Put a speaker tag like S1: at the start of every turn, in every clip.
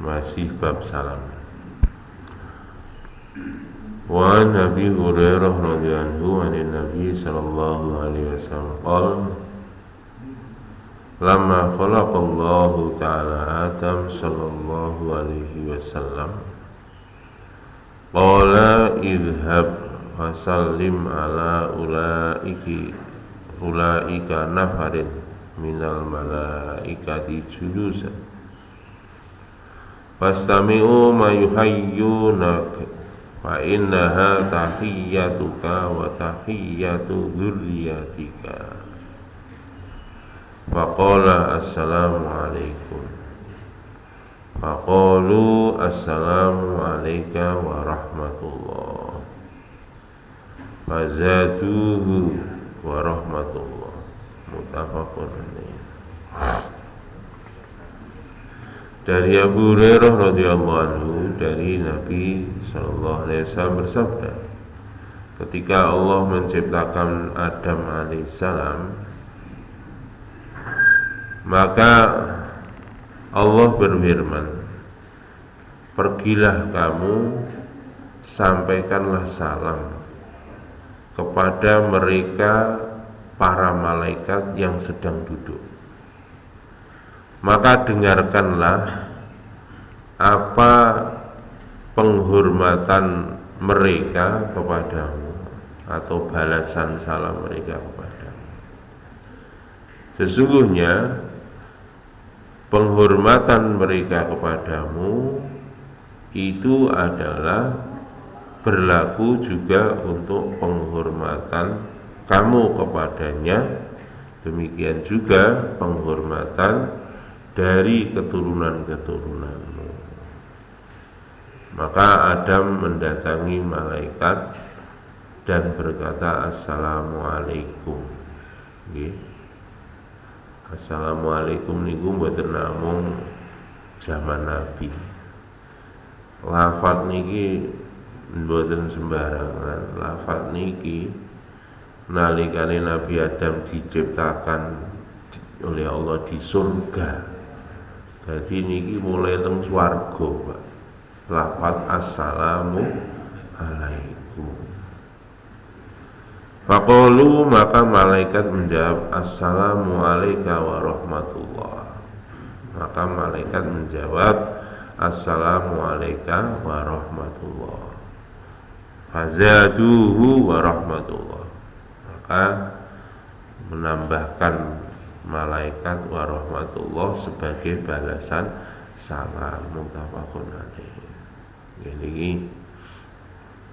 S1: masih bab salam. Wa Nabi Hurairah radhiyallahu anhu Nabi sallallahu alaihi wasallam qala lamma khalaqallahu ta'ala Adam sallallahu alaihi wasallam qala idhhab fasallim ala ulaika nafarin minal malaikati julusan fastami'u ma yuhayyunaka fa innaha tahiyyatuka wa tahiyyatu dzurriyyatika. Faqala assalamu alaikum. Faqalu assalamu alayka wa rahmatullah. Fazaduhu wa rahmatullah. Muttafaqun alaih. Dari Abu Hurairah radhiyallahu anhu dari Nabi sallallahu alaihi wasallam bersabda, ketika Allah menciptakan Adam alaihissalam, maka Allah berfirman, pergilah kamu, sampaikanlah salam kepada mereka para malaikat yang sedang duduk. Maka dengarkanlah apa penghormatan mereka kepadamu atau balasan salam mereka kepadamu. Sesungguhnya penghormatan mereka kepadamu itu adalah berlaku juga untuk penghormatan kamu kepadanya. Demikian juga penghormatan dari keturunan-keturunanmu. Maka Adam mendatangi malaikat dan berkata, assalamualaikum. Assalamualaikum niku mboten namung zaman Nabi. Lafaz niki mboten sembarangan. Lafaz niki nalikane Nabi Adam diciptakan oleh Allah di surga. Jadi niki mulai teng swarga, Pak. Lafaz assalamu alaikum. Faqalu, maka malaikat menjawab, assalamu alayka wa rahmatullah. Maka malaikat menjawab, assalamu alayka wa rahmatullah. Fazaduhu wa rahmatullah. Maka menambahkan malaikat wa rahmatullah sebagai balasan salam. Muttafaqun alaih. Ini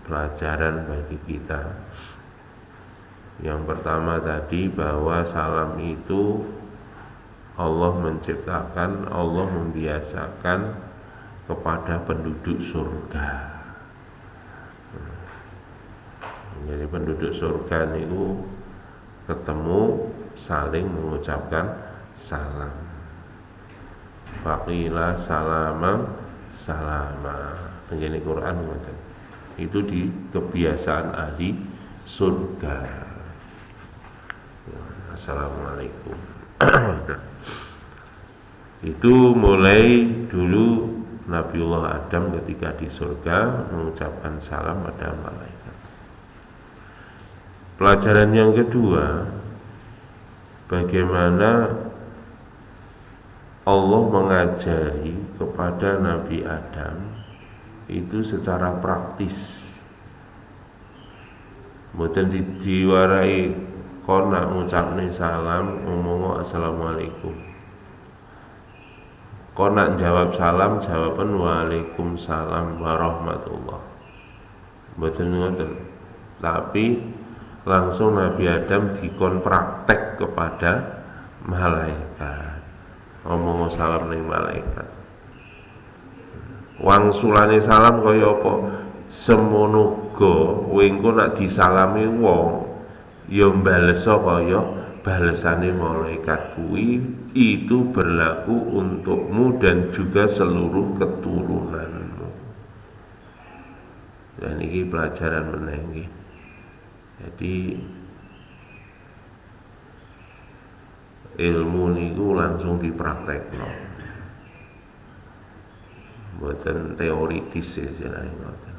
S1: pelajaran bagi kita. Yang pertama tadi bahwa salam itu Allah menciptakan, Allah membiasakan kepada penduduk surga. Jadi penduduk surga itu ketemu saling mengucapkan salam. Faqila salama salama. Ini Quran itu di kebiasaan ahli surga. Assalamualaikum. Itu mulai dulu Nabiullah Adam ketika di surga mengucapkan salam pada malaikat. Pelajaran yang kedua, bagaimana Allah mengajari kepada Nabi Adam itu secara praktis. Mboten diwarai kon nak ngucapne salam ngomong assalamualaikum. Kon nak jawab salam jawaban waalaikumsalam warahmatullah. Mboten ngoten. Tapi langsung Nabi Adam dikon praktek kepada malaikat. Ngomong salam ning malaikat. Wangsulane salam kaya apa? Semono go wengko nak disalami wong ya balesa kaya balesane malaikat kuwi, itu berlaku untukmu dan juga seluruh keturunanmu. Dan ini pelajaran meneh. Jadi ilmu niku langsung dipraktekno. mboten teoritis istilahnya ngoten.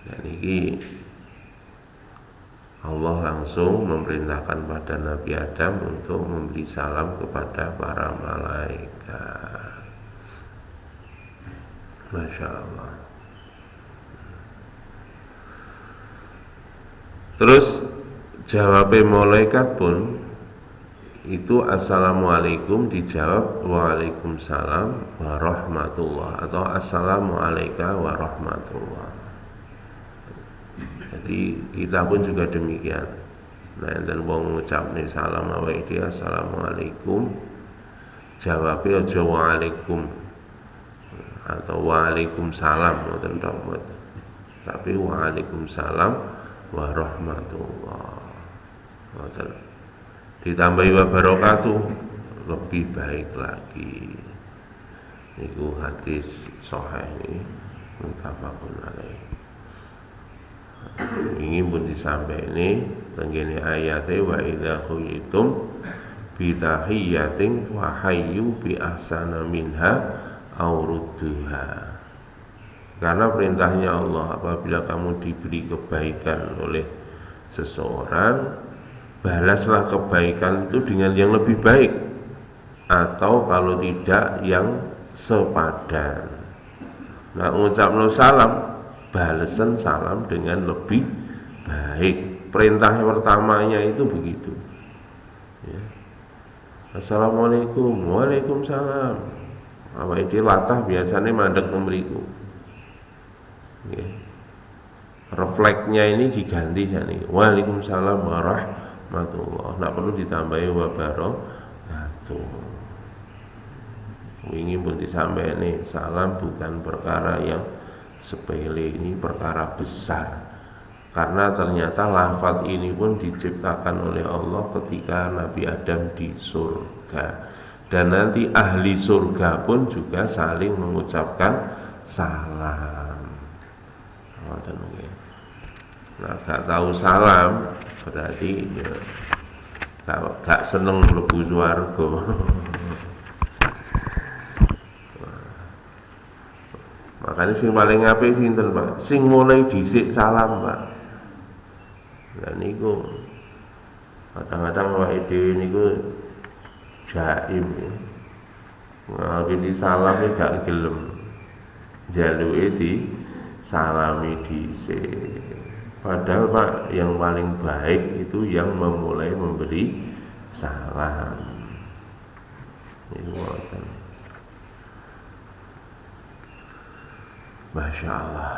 S1: Dan ini Allah langsung memerintahkan pada Nabi Adam untuk memberi salam kepada para malaikat. Masya Allah. Terus jawabnya malaikat pun itu assalamualaikum dijawab waalaikumsalam warahmatullah atau assalamualaikum warahmatullah. Jadi kita pun juga demikian. Nah, dan wong ngucapne salam awake dhewe assalamualaikum, jawabnya aja waalaikum atau waalaikumsalam ngoten tok mboten. Tapi waalaikumsalam warahmatullah. Ngoten. Ditambahi wabarakatuh lebih baik lagi. Niku hadis sahih ini muttafaqun alaih. Ini pun disampaikan ini tenggene ayatnya wa idza khuyitum bi tahiyyatin fa hayyu bi ahsana minha aw rudduha. Karena perintahnya Allah, apabila kamu diberi kebaikan oleh seseorang, balaslah kebaikan itu dengan yang lebih baik, atau kalau tidak yang sepadan. Nah, ngucapno salam, balasan salam dengan lebih baik. Perintah pertamanya itu begitu ya. Assalamualaikum, waalaikumsalam. Apa itu latah biasanya mandek nomoriku ya. Refleksnya ini diganti jadi waalaikumsalam warahmatullah. Nggak perlu ditambahi wabarakatuh. Ini pun disampaikan nih, salam bukan perkara yang sepele, ini perkara besar. Karena ternyata lafaz ini pun diciptakan oleh Allah ketika Nabi Adam di surga. Dan nanti ahli surga pun juga saling mengucapkan salam. Nah, gak tahu salam berarti ya, gak seneng mlebu swarga. Makanya sing paling apik sinten, Pak? Sing mulai dhisik salam, Pak. Lah niku kadang-kadang awake dhewe niku jaim ya. Ngawiti salam gak gelem. Jaluke di salami dhisik. Padahal Pak, yang paling baik itu yang memulai memberi salam. Ini ngoten. Masya Allah.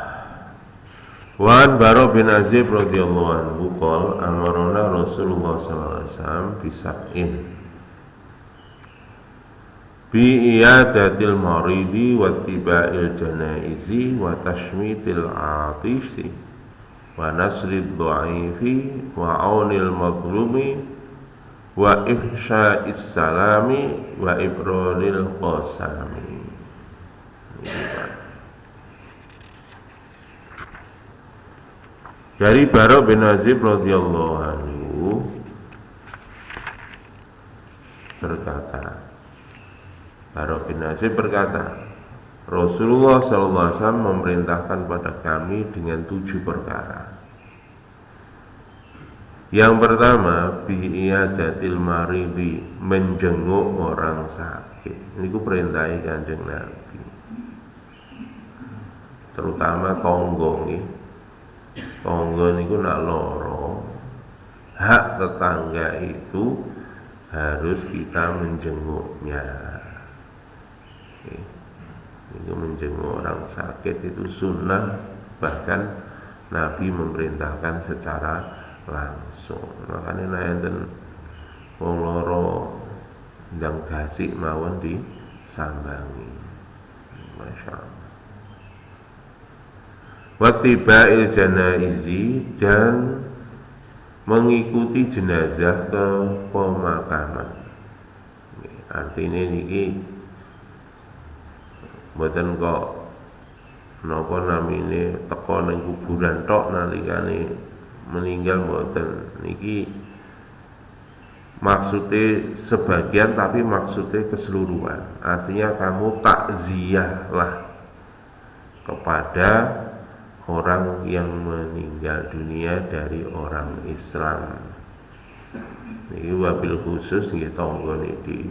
S1: Wan Bara bin Azib radhiyallahu anhu qol amarona Rasulullah sallallahu alaihi wasallam bisab'in bi iyadatil maridi wa tiba'il janaizi wa tashmitil atisi wa nasrid dha'ifi wa aunil mazlumi wa ifsya'is salami wa ibradil qasami. Dari Bara bin Azib radhiyallahu anhu berkata, Bara bin Azib berkata, Rasulullah SAW memerintahkan pada kami dengan 7 perkara. Yang pertama, bi'iyadatil maridi, menjenguk orang sakit. Ini ku perintah Kanjeng Nabi. Terutama tonggo nggih. Tonggo niku nak loro, hak tetangga itu harus kita menjenguknya. Itu menjenguk orang sakit itu sunnah, bahkan Nabi memerintahkan secara langsung. Makanya enten wong loro ndang gasik mawon disambangi. Masya Allah. Wattiba'il janaizi, dan mengikuti jenazah ke pemakaman. Artinya niki mboten kok napa namine teko ning kuburan tok nalikane meninggal, mboten. Niki maksudnya sebagian tapi maksudnya keseluruhan. Artinya kamu takziah lah kepada orang yang meninggal dunia dari orang Islam. Ini wabil khusus nggih tangga niki.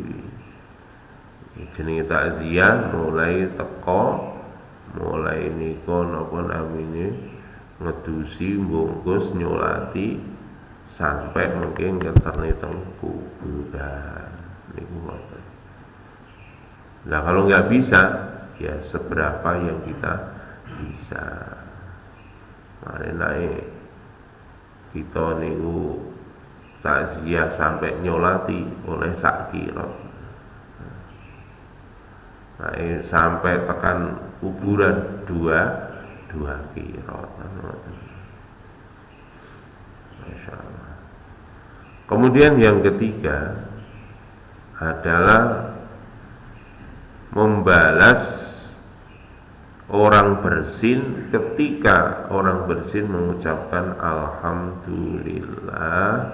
S1: Jenenge takziah mulai teko, mulai nika napa namine ngedusi, bungkus, nyolati sampai mungkin ngeterne teng kuburan niku ngoten. Nah kalau nggak bisa, ya seberapa yang kita bisa. Mari naik kita niku takziah sampai nyolati oleh sak kirot. Naik sampai tekan kuburan dua kirot. Masya Allah. Kemudian yang ketiga adalah membalas orang bersin ketika orang bersin mengucapkan alhamdulillah,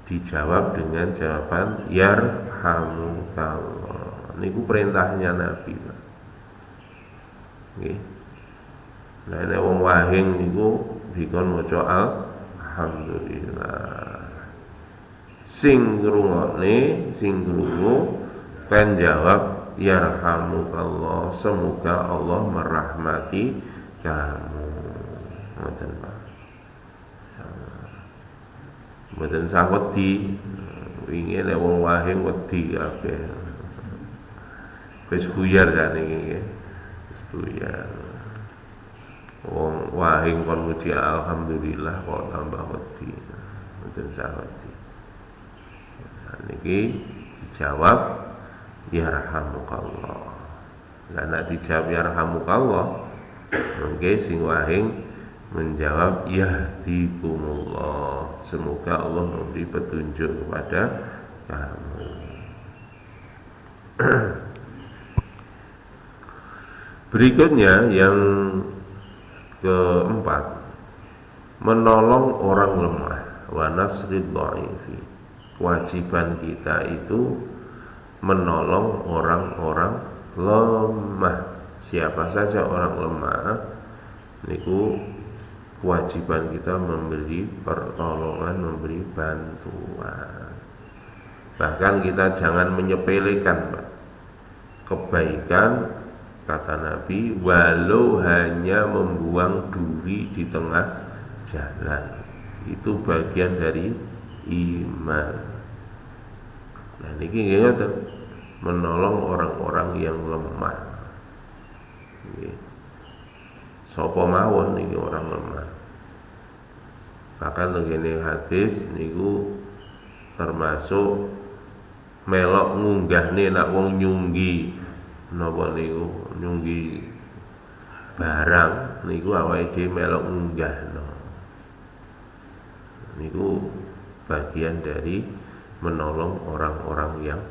S1: dijawab dengan jawaban yarhamukallah. Niku perintahnya Nabi. Nggih. Nah nek wong wahing niku dikon maca alhamdulillah. Sing ngrungokne, sing krungu kan jawab yarhamukallah, semoga Allah merahmati kamu. Ngoten Pak. Mboten sak wedi. Wingi nek wong wahing wedi kabeh. Wis buyar kan iki nggih. Wis buyar. Wong wahing kon muji alhamdulillah kok tambah wedi. Mboten sak wedi. Nah niki dijawab yarhamukallah. Lah nek dijawab yarhamukallah, mengke sing wahing menjawab yahdikumullah, semoga Allah memberi petunjuk kepada kamu. Berikutnya yang keempat, menolong orang lemah, wa nasrid dha'ifi. Kewajiban kita itu menolong orang-orang lemah. Siapa saja orang lemah niku kewajiban kita memberi pertolongan, memberi bantuan. Bahkan kita jangan menyepelekan, Pak. Kebaikan, kata Nabi, walau hanya membuang duri di tengah jalan, itu bagian dari iman. Nah niki nggih menolong orang-orang yang lemah. Nggih. Sapa mawon niki orang lemah. Bahkan ngene hadis niku termasuk melok ngunggahne nak wong nyunggi napa niku nyunggi barang niku awake dhewe melok ngunggahno. Niku bagian dari menolong orang-orang yang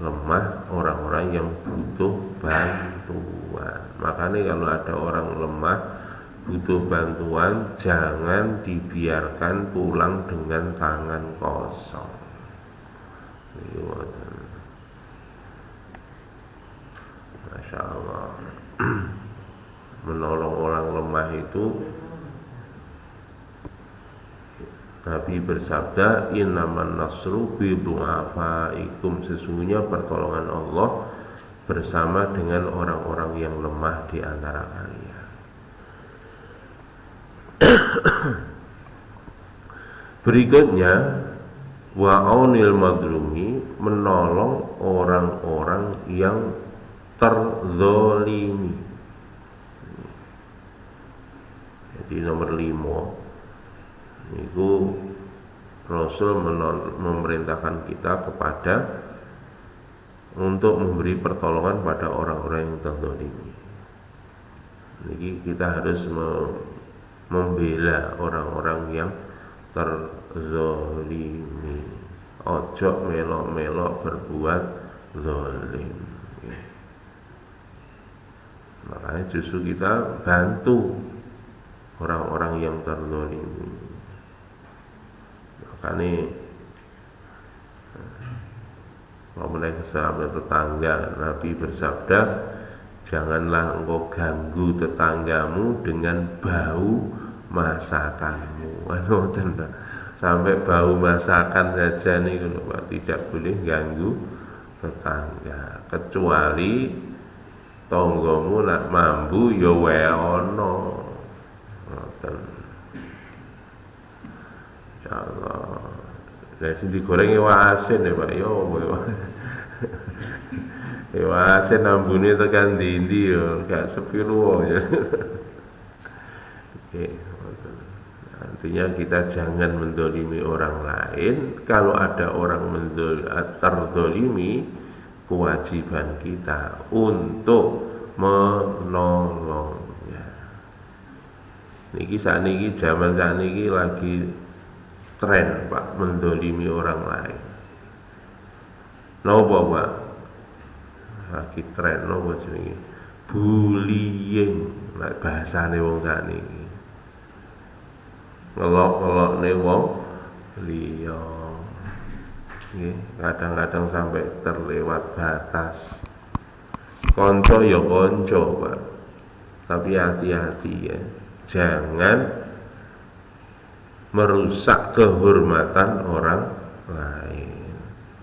S1: lemah, orang-orang yang butuh bantuan. Makanya kalau ada orang lemah butuh bantuan, jangan dibiarkan pulang dengan tangan kosong. Masya Allah. Menolong orang lemah itu, Nabi bersabda, innaman nasru bi du'afaikum, sesungguhnya pertolongan Allah bersama dengan orang-orang yang lemah di antara kalian. Berikutnya, wa'aunil madlumi, menolong orang-orang yang terzolimi. Jadi nomor 5 niku Rasul memerintahkan kita kepada untuk memberi pertolongan pada orang-orang yang terzalimi. Niki kita harus membela orang-orang yang terzalimi. Ojo melok-melok berbuat zalim. Makanya justru kita bantu orang-orang yang terzalimi. Makanya kalau mulai sahabat tetangga, Nabi bersabda, Janganlah engkau ganggu tetanggamu dengan bau masakanmu. Sampai bau masakan saja nih Pak, tidak boleh ganggu tetangga, kecuali tonggomu nak mambu ya wae ana. Ngoten. Insyaallah. Lah sing digoreng iwak asin ya Pak, yo iwak asin ambune tekan ndi-ndi yo, gak sepiro ya. Oke. Artinya kita jangan mendolimi orang lain. Kalau ada orang terdolimi, kewajiban kita untuk menolongnya. Niki sakniki zaman sakniki lagi tren Pak, mendolimi orang lain. Napa Pak? Lagi tren napa jenenge? Bullying. Nah, bahasane wong sakniki. Ngelok-ngelokne wong liya. Nggih, kadang-kadang sampai terlewat batas. Konco ya konco, Pak. Tapi hati-hati ya. Jangan merusak kehormatan orang lain.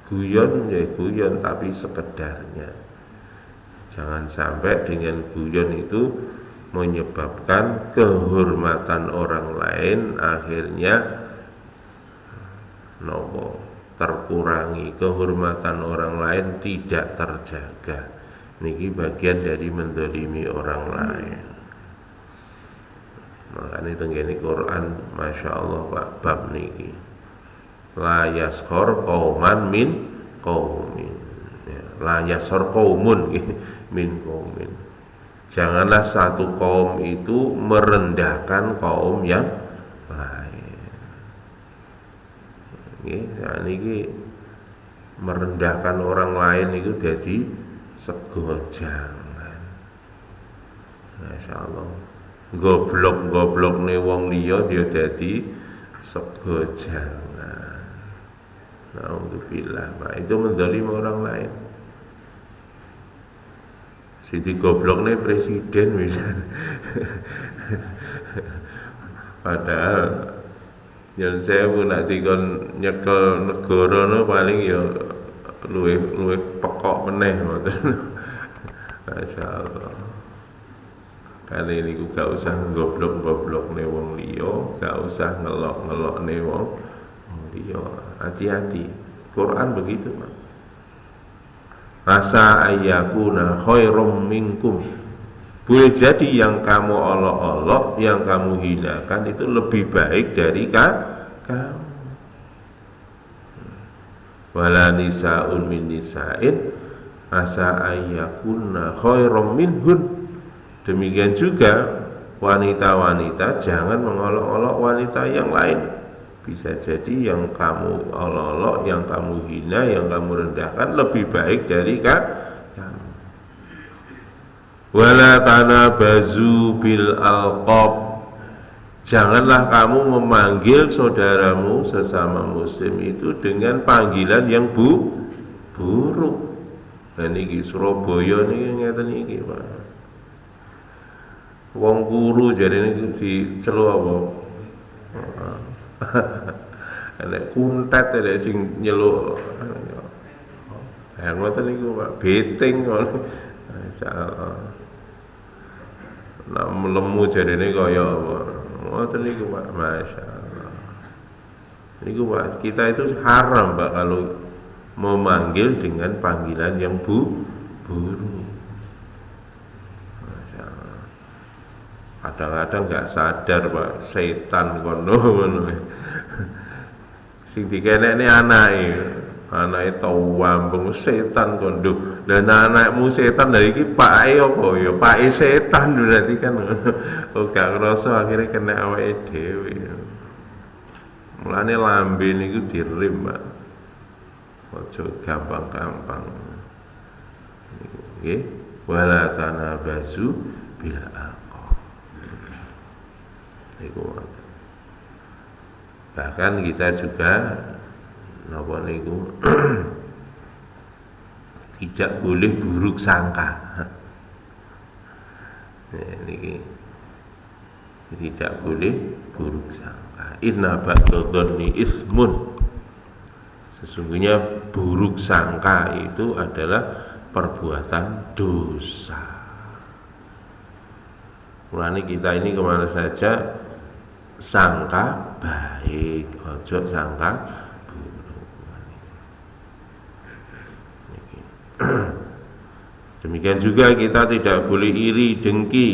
S1: Guyon ya guyon, tapi sekedarnya. Jangan sampai dengan guyon itu menyebabkan kehormatan orang lain akhirnya terkurangi, kehormatan orang lain tidak terjaga. Niki bagian dari mendolimi orang lain. Makanya tenggene Quran, masya Allah Pak, bab niki la yaskhor qauman min qaumin, la yaskhor qaumun min qaumin. Janganlah satu kaum itu merendahkan kaum yang lain. Niki merendahkan orang lain itu jadi sego jangan. Masya Allah. Goblok nih wong liya dia jadi sego jangan. Alhamdulillah, Pak. Itu menzalimi orang lain. Jadi goblok nih presiden misalnya. Padahal yang saya pun nak dikon nyekel negara no paling ya luwih pekok meneh ngoten. Masya Allah. Kali ini gak usah goblok nih wong liya, gak usah ngelok nih wong liya. Hati-hati. Quran begitu, Pak. Asa ayyakuna khairum minkum. Boleh jadi yang kamu olok-olok, yang kamu hinakan itu lebih baik dari kamu. Wala nisa'un min nisa'in asa ayyakuna khairum minhun. Demikian juga wanita-wanita jangan mengolok-olok wanita yang lain. Bisa jadi yang kamu olok-olok, yang kamu hina, yang kamu rendahkan lebih baik dari kamu. Wala tanabazu bil alqab. Janganlah kamu memanggil saudaramu sesama muslim itu dengan panggilan yang buruk. Dan ini Surabaya ini ngeten iki, Pak. Wong guru jadi ini diceluk apa? Nek kuntet ada sing nyeluk. Ya ngoten niku Pak, beting ngono. Masyaallah. Nah melemu jarene kaya apa? Ngoten niku Pak, masyaallah. Niku Pak, kita itu haram Pak kalau memanggil dengan panggilan yang buruk. Masyaallah. Kadang-kadang nggak sadar Pak, setan kono. Sing dikenekne anake tau wambung setan kondo. Lah anakmu setan dari iki pake apa ya? Pake setan berarti kan. Oh gak ngrasa akhirnya kena awake dhewe. Mulane lambe niku direm, Pak. Aja gampang-gampang. Niku nggih, wala tanabazu bil alqab. Niku bahkan kita juga napa niku tidak boleh buruk sangka. Tidak boleh buruk sangka. Inna ba'dadhanni ismun. Sesungguhnya buruk sangka itu adalah perbuatan dosa. Mulane kita ini kemana saja sangka baik, ojo sangka buruk. Demikian juga kita tidak boleh iri dengki.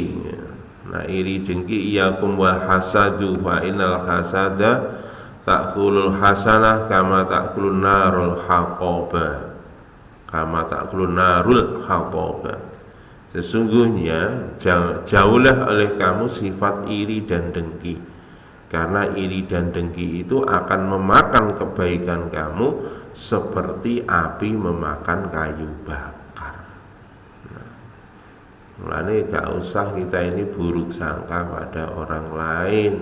S1: Nah, iri dengki iyakum wal hasadu fa innal hasada ta'kulul hasanah kama ta'kulun narul haqaba. Kama ta'kulun narul haqaba. Sesungguhnya jauhlah oleh kamu sifat iri dan dengki, karena iri dan dengki itu akan memakan kebaikan kamu seperti api memakan kayu bakar. Mulane gak usah kita ini buruk sangka pada orang lain,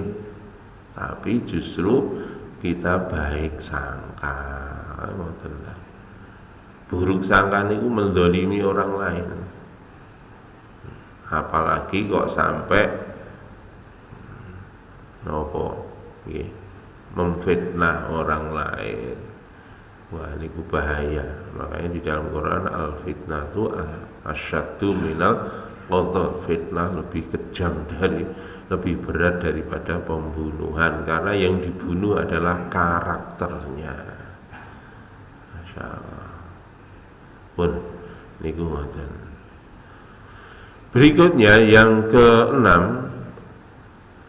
S1: tapi justru kita baik sangka. Buruk sangka itu mendolimi orang lain, apalagi kok sampai memfitnah orang lain. Wah, ini bahaya. Makanya di dalam Quran al-fitnah itu asyaddu minal qatl. Fitnah lebih kejam lebih berat daripada pembunuhan, karena yang dibunuh adalah karakternya. Masya Allah. Pun niku ngoten. Berikutnya yang keenam,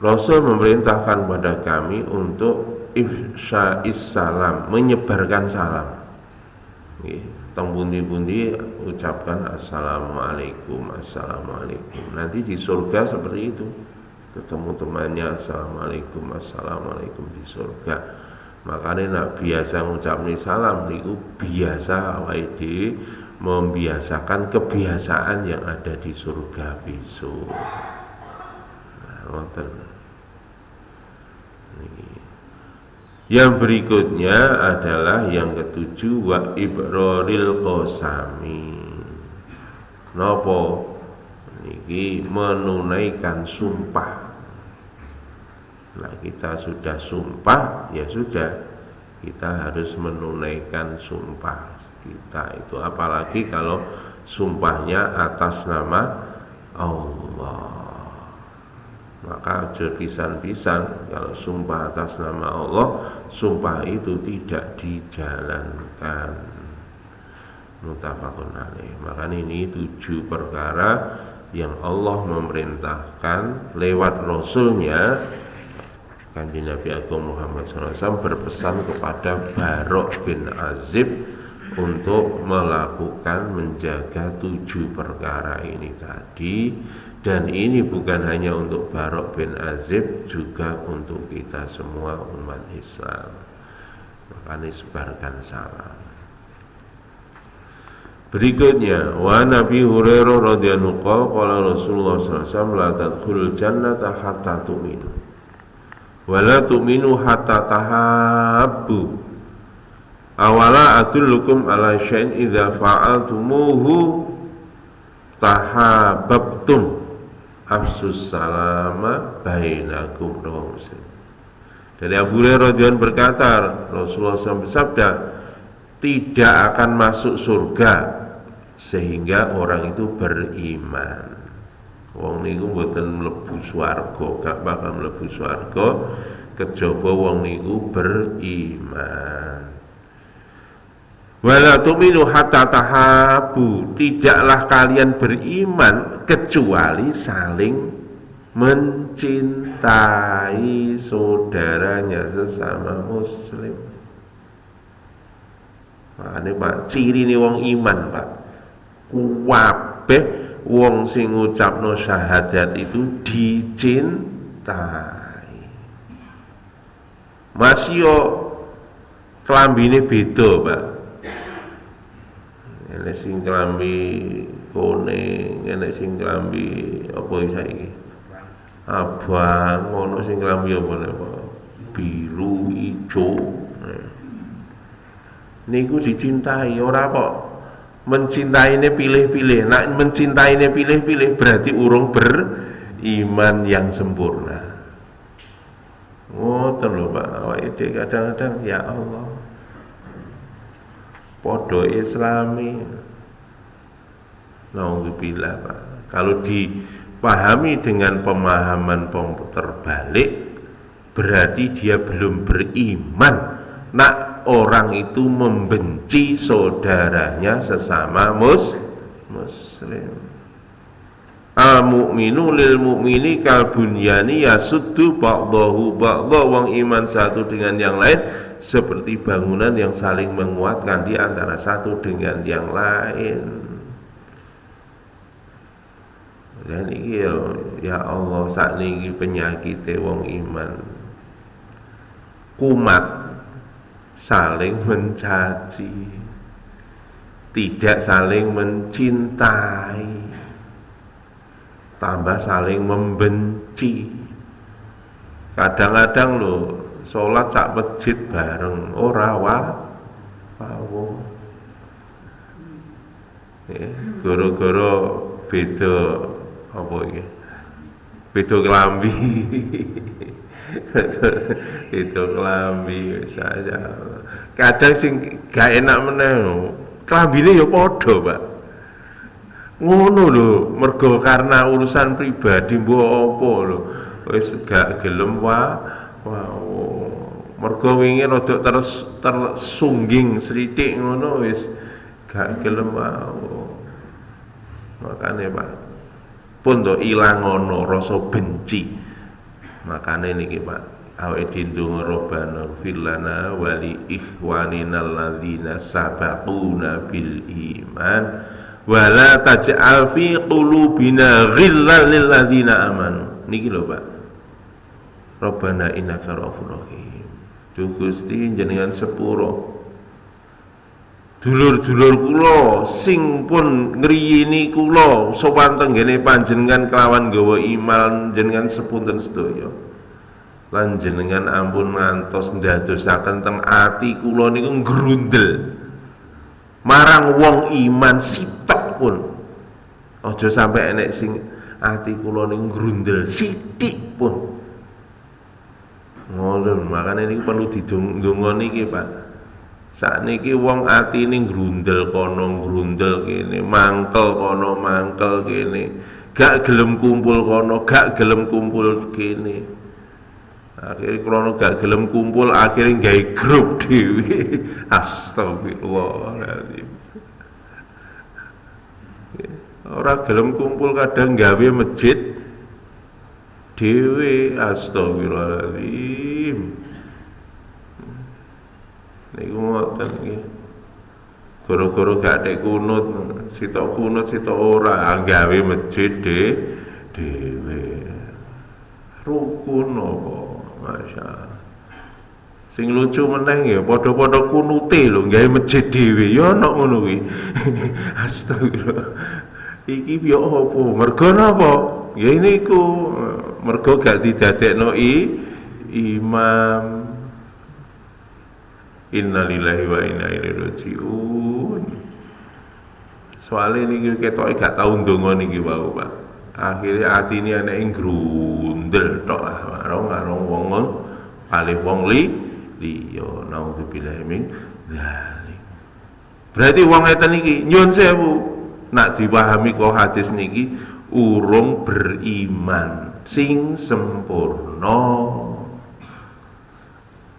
S1: Rasul memerintahkan pada kami untuk ifsya'is salam, menyebarkan salam. Teng pundi-pundi ucapkan assalamualaikum, assalamualaikum. Nanti di surga seperti itu, ketemu temannya assalamualaikum, assalamualaikum di surga. Makanya nak biasa ngucapin salam niku biasa awake dhewe membiasakan kebiasaan yang ada di surga besok. Yang berikutnya adalah yang ketujuh, wa ibraril qasami. Napa niki menunaikan sumpah. Nah, kita sudah sumpah, ya sudah, kita harus menunaikan sumpah kita itu, apalagi kalau sumpahnya atas nama Allah. Maka pisan-pisan kalau sumpah atas nama Allah, sumpah itu tidak dijalankan. Muttafaqun alaih. Maka ini 7 perkara yang Allah memerintahkan lewat Rasulnya, Kanjeng Nabi Agung Muhammad SAW berpesan kepada Barok bin Azib untuk melakukan menjaga 7 perkara ini tadi. Dan ini bukan hanya untuk Barok bin Azib, juga untuk kita semua umat Islam. Makanya sebarkan salam. Berikutnya, wa Nabi Hurairah radhiyallahu anhu qala Rasulullah sallallahu alaihi wasallam la tadkhulul jannata hatta tu'minu wa la tu'minu hatta tahabbu. Awala adullukum ala syai'in idza fa'altumuhu tahabbtum. Afsus salama bainakum, rawahu Muslim. Dari Abu Hurairah radhiyallahu anhu berkata, Rasulullah SAW bersabda, tidak akan masuk surga sehingga orang itu beriman. Wong niku mboten mlebu swarga, gak bakal mlebu swarga kejaba wong niku beriman. Wala tu'minu hatta tahabu, tidaklah kalian beriman kecuali saling mencintai saudaranya sesama muslim. Makanya Pak, ciri ini wong iman Pak, kabeh wong sing ngucapno syahadat itu dicintai. Masih yo klambine beda Pak. Enek sing klambi kuning, enek sing klambi apa saiki? Abang, ono sing klambi apa biru, ijo. Niku dicintai, ora kok mencintaine pilih-pilih. Nak mencintaine pilih-pilih berarti urung beriman yang sempurna. Ngoten lho Pak, awake dhewe kadang-kadang ya Allah. Podo Islami. Nauzubillah Pak. Kalau dipahami dengan pemahaman terbalik, berarti dia belum beriman. Nak orang itu membenci saudaranya sesama muslim. Al-mu'minu lil mu'mini kal bunyani yasuddu ba'dahu ba'dha. Wong iman satu dengan yang lain seperti bangunan yang saling menguatkan di antara satu dengan yang lain. Dan iki ya Allah, sakniki penyakite wong iman kumat, saling mencaci, tidak saling mencintai, tambah saling membenci. Kadang-kadang lho sholat sak masjid bareng ora wawo. Goro-goro beda apa iki? Beda kelambi. Itu kelambi saja. Kadang sing gak enak meneh kelambine ya padha, Pak. Ngono lho, mergo karena urusan pribadi mbok apa lho. Wis gak gelem mergo wingi rada tersungging sithik ngono wis gak gelem Makane Pak pun to ilang ono rasa benci. Makane niki Pak, awake dindung Rabbana filana wali ikhwanina alladzina sabaquna bil iman wala taj'al fi qulubina ghillan lil ladzina amanu. Niki lho Pak. Rabbana innaka ra'ufur rahim. Duh Gusti jenengan sepuro dulur-dulur kula sing pun ngriyini kula sopan tenggene panjenengan kelawan gawa iman jenengan sepunten sedaya. Lan jenengan ampun ngantos ndadosaken teng ati kula niku ngrundel marang wong iman sitok pun. Aja sampe enek sing ati kula niku ngrundel sithik pun. Ngoten, makane niku perlu didonga niki Pak. Sakniki wong atine ngrundel kono ngrundel kene, mangkel kono mangkel kene, gak gelem kumpul kono, gak gelem kumpul kene. Akhire krono gak gelem kumpul, akhire gawe grup dhewe. Astagfirullahaladzim. Ora gelem kumpul kadang gawe masjid dhewe. Astagfirullahaladzim. Niku ngoten nggih. Gara-gara gak ada kunut, sitok kunut sitok ora, gawe masjid dhewe. Rukun apa? Masyaallah. Sing lucu meneh ya padha-padha kunute lho, gawe masjid dhewe. Ya ana ngono kuwi. Astagfirullah. Iki piye apa? Mergo napa? Ya niku mergo gak didadekno imam. Innalillahi wa inna ilaihi rajiun. Soale niki ketoke gak tau ndonga niki wae, Pak. Akhire atine anake grundel tok marang wong kalih wong liya. Nauzubillahi min dzalik. Berarti wong ngeten niki nyuwun sewu, nak dipahami kok hadis niki urung beriman sing sempurna.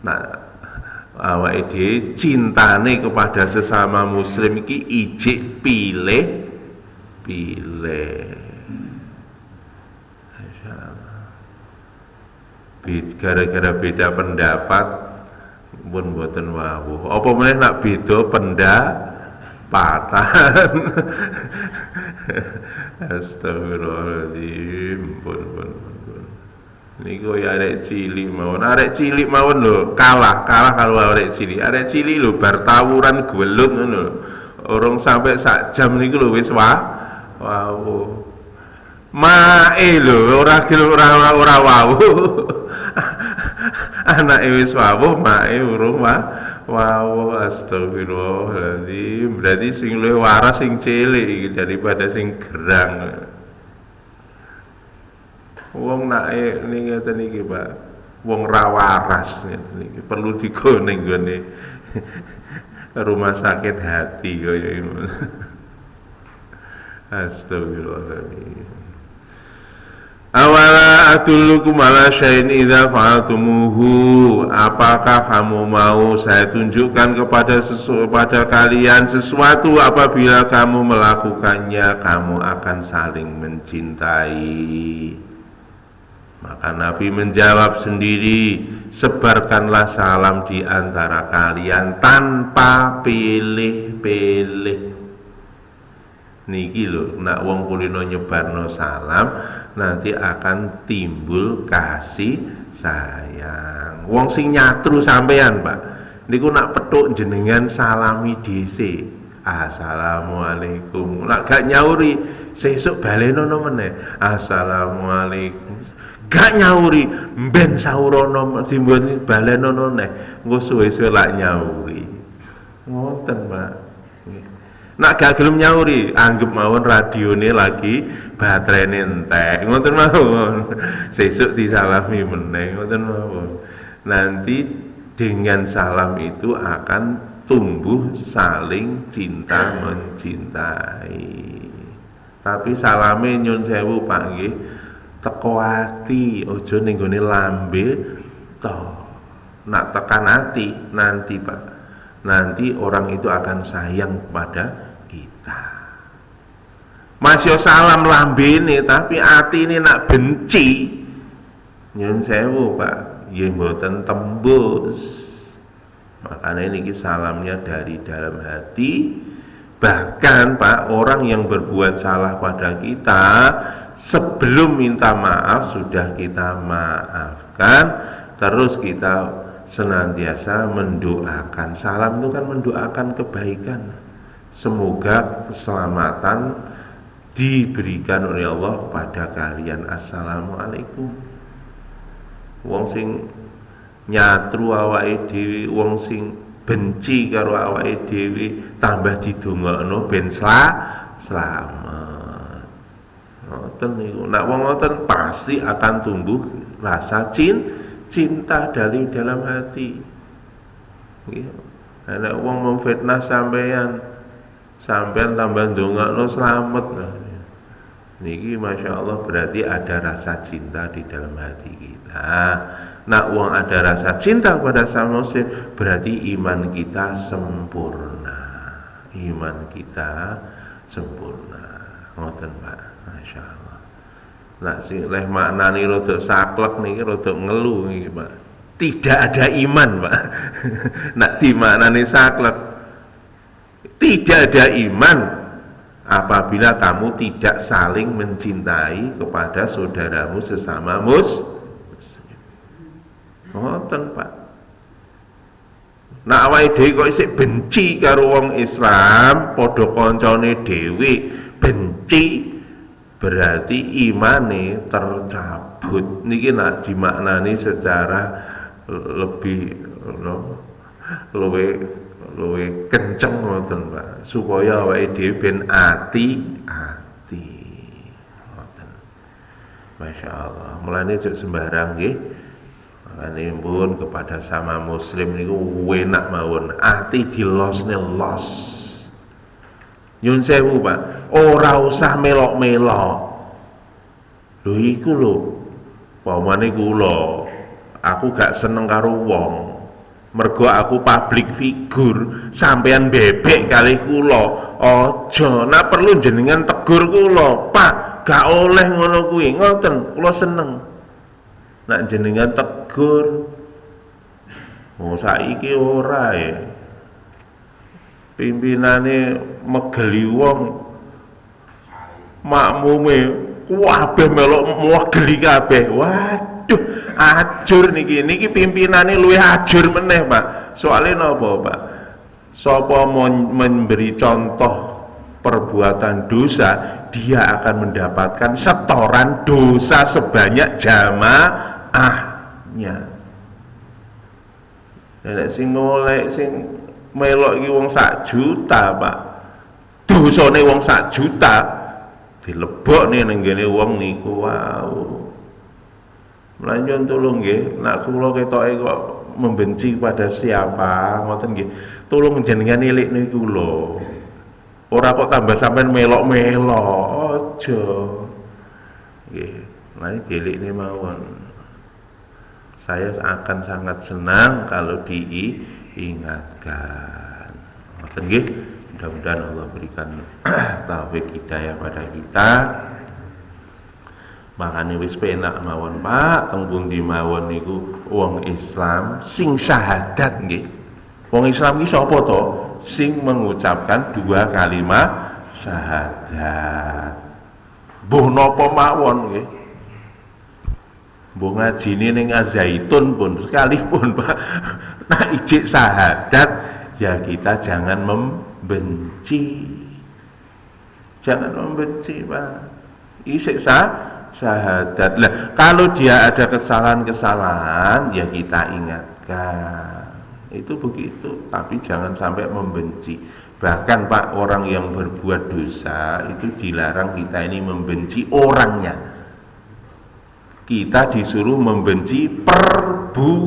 S1: Nah, awake dhewe cintane kepada sesama muslim iki ijik pilih gara-gara beda pendapat pun mboten wawuh. Apa meneh nak beda pendapatan. Astagfirullahaladzim. Pun. Niku ya arek cilik mawon lho, kalah kalau arek cilik. Arek cilik lho bar tawuran gelut ngono lho. Orang sampai sak jam niku lho wis wawuh. Mae lho ora wawuh. Anake wis wawuh, mae urung wawuh. Astagfirullahaladzim. Berarti sing luwih waras sing cilik daripada sing gerang. Wong naik ning ngeten iki, Pak. wong ra waras niki perlu digone nggone rumah sakit hati kaya ngono. Astagfirullahaladzim. Awala adullukum ala syai'in idza fa'altumuhu. Apakah kamu mau saya tunjukkan kepada kalian sesuatu apabila kamu melakukannya kamu akan saling mencintai. Maka Nabi menjawab sendiri, sebarkanlah salam di antara kalian tanpa pilih-pilih. Niki lho, nak wong kulino nyebarno salam nanti akan timbul kasih sayang. Wong sing nyatru sampean, Pak, niku nak petuk jenengan salami dhisik. Assalamualaikum. Nak gak nyauri, sesuk balenono meneh. Assalamualaikum. Gak nyauri, mben saurono dimbon balenono neh. Engko suwe-suwe lak nyauri. Ngoten, Pak. Nak gak gelem nyauri, anggap mawon radione lagi baterainya entek, ngoten mawon. Sesuk disalami meneh, ngoten mawon. Nanti dengan salam itu akan tumbuh saling cinta mencintai. Tapi salame nyun sewu Pak nggih, teko ati, aja ning gone lambe to. Nak tekan ati nanti Pak, nanti orang itu akan sayang kepada kita. Masih salam lambene tapi hati ini nak benci, nyun sewu Pak, ya mboten tembus. Makanya ini salamnya dari dalam hati. Bahkan Pak, orang yang berbuat salah pada kita sebelum minta maaf sudah kita maafkan, terus kita senantiasa mendoakan. Salam itu kan mendoakan kebaikan. Semoga keselamatan diberikan oleh Allah kepada kalian. Assalamualaikum. Wong sing nyatru awake dhewe, wong sing benci karo awake dhewe tambah didongakno ben selamat. Ngoten niku. Nek wong ngoten pasti akan tumbuh rasa cinta dari dalam hati. Nggih. Nek wong memfitnah sampean tambah ndongakno slamet. Niki Masya Allah berarti ada rasa cinta di dalam hati kita. Nak wong ada rasa cinta pada sama muslim berarti iman kita sempurna. Iman kita sempurna. Ngoten Pak, Masya Allah. Nak sing leh maknani rodok saklek niki rodok ngeluh niki Pak. Tidak ada iman Pak. Nak dimaknani saklek, tidak ada iman apabila kamu tidak saling mencintai kepada saudaramu sesama muslim. Ngoten Pak. Nak awake dhewe kok isih benci karo wong Islam, padha kancane dhewe benci, berarti imane tercabut. Niki nak dimaknani secara lebih luwe kenceng ngoten Pak, supaya awake dhewe ben ati-ati. Ngoten. Masya Allah. Mulane aja sembarang nggih. Makane pun kepada sama muslim niku enak mawon, ati dilosne los. Nyun sewu Pak, ora usah melok-melok. Lho iku lho. Pamane kula, aku gak seneng karo wong. Mergo aku public figure, sampean bebek kalih kula. Aja, nek perlu jenengan tegur kula, Pak, gak oleh ngono kuwi. Ngoten, kula seneng. Nek jenengan tegur, oh saiki ora ya. Pimpinane megeli wong, makmume kabeh melok megeli kabeh. Waduh, ajur niki pimpinane luwih ajur meneh, Pak. Soale napa, Pak? Sapa memberi contoh perbuatan dosa, dia akan mendapatkan setoran dosa sebanyak jamaahnya. Nek sing golek sing melok iki wong 1 juta, Pak. Dosane wong 1 juta dilebokne ning ngene wong niku wau. Melanjut tulung nggih, nak kula ketoke kok membenci pada siapa, ngoten nggih. Tulung jenengan ilikne kula. Ora kok tambah sampean melok-melok, aja. Nggih, mari diilikne mawon. Saya akan sangat senang kalau diingatkan. Ngoten nggih. Mudah-mudahan Allah berikan taufik hidayah pada kita. Makanya wis penak mawon Pak, teng pundi mawon niku wong Islam sing syahadat nggih. Wong Islam iki sapa to? Sing mengucapkan dua kalimat syahadat. Mbuh napa mawon nggih. Mbuh ngajine ning Azaitun pun sekalipun Pak. Nah ijik syahadat ya kita jangan membenci. Jangan membenci Pak. Isik syahadat. Lah, kalau dia ada kesalahan-kesalahan ya kita ingatkan. Itu begitu, tapi jangan sampai membenci. Bahkan Pak, orang yang berbuat dosa itu dilarang kita ini membenci orangnya. Kita disuruh membenci perbuatannya.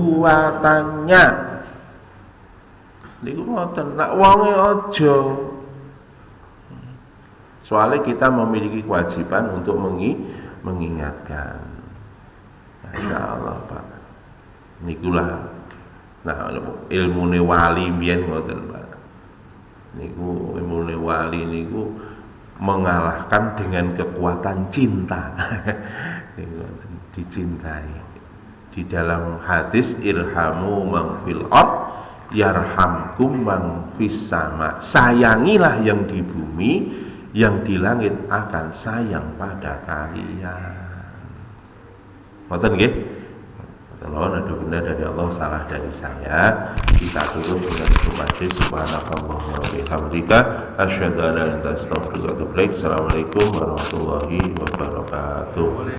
S1: Niku ngoten, nak wonge aja. Soalnya kita memiliki kewajiban untuk mengingatkan. Masya Allah Pak. Nikulah, nah ilmu wali mbiyen ngoten Pak. Niku ilmu wali niku mengalahkan dengan kekuatan cinta. Niku dicintai. Di dalam hadis irhamu man fil ard yarhamkum man fis sama. Sayangilah yang di bumi, yang di langit akan sayang pada kalian. Ngoten nggih? Kalau ada benar dari Allah, salah dari saya, kita tutup dengan majlis subhanakallah wa bihamdika asyhadu an la ilaha illa anta astaghfiruka wa atubu ilaik. Assalamualaikum warahmatullahi wabarakatuh.